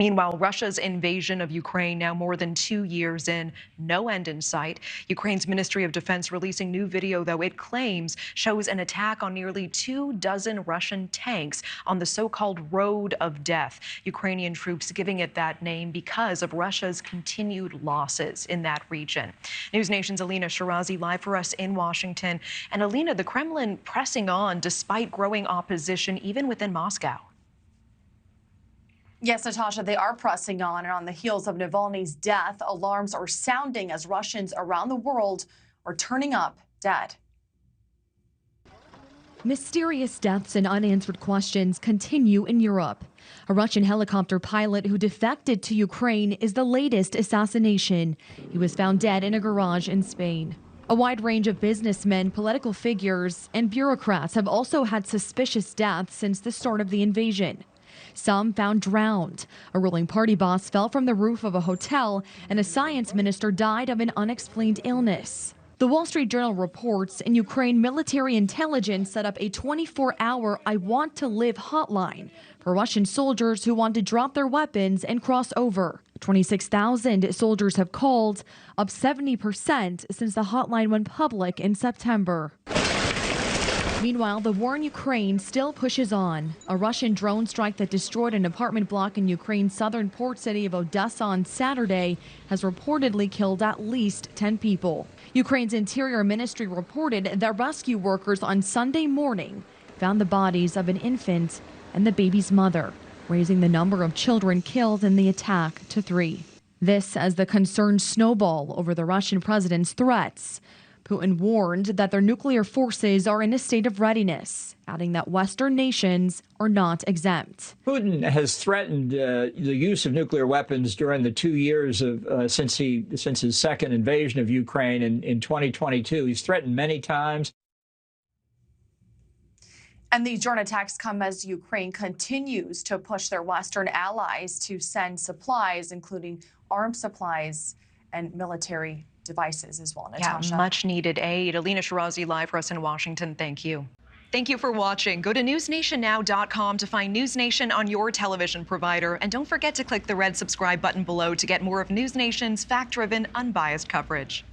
Meanwhile, Russia's invasion of Ukraine now more than 2 years in, no end in sight. Ukraine's Ministry of Defense releasing new video, though, it claims shows an attack on nearly 24 Russian tanks on the so-called Road of Death. Ukrainian troops giving it that name because of Russia's continued losses in that region. NewsNation's Elina Shirazi live for us in Washington. And Elina, the Kremlin pressing on despite growing opposition even within Moscow. Yes, Natasha, they are pressing on, and on the heels of Navalny's death, alarms are sounding as Russians around the world are turning up dead. Mysterious deaths and unanswered questions continue in Europe. A Russian helicopter pilot who defected to Ukraine is the latest assassination. He was found dead in a garage in Spain. A wide range of businessmen, political figures, and bureaucrats have also had suspicious deaths since the start of the invasion. Some found drowned. A ruling party boss fell from the roof of a hotel, and a science minister died of an unexplained illness. The Wall Street Journal reports in Ukraine, military intelligence set up a 24-hour I Want to Live hotline for Russian soldiers who want to drop their weapons and cross over. 26,000 soldiers have called, up 70% since the hotline went public in September. Meanwhile, the war in Ukraine still pushes on. A Russian drone strike that destroyed an apartment block in Ukraine's southern port city of Odessa on Saturday has reportedly killed at least 10 people. Ukraine's Interior Ministry reported that rescue workers on Sunday morning found the bodies of an infant and the baby's mother, raising the number of children killed in the attack to 3. This as the concerns snowball over the Russian president's threats. Putin warned that their nuclear forces are in a state of readiness, adding that Western nations are not exempt. Putin has threatened the use of nuclear weapons during the 2 years of since his second invasion of Ukraine in 2022. He's threatened many times. And these drone attacks come as Ukraine continues to push their Western allies to send supplies, including armed supplies and military devices as well, Natasha. Yeah, much needed aid. Elina Shirazi live for us in Washington. Thank you. Thank you for watching. Go to newsnationnow.com to find NewsNation on your television provider. And don't forget to click the red subscribe button below to get more of NewsNation's fact-driven, unbiased coverage.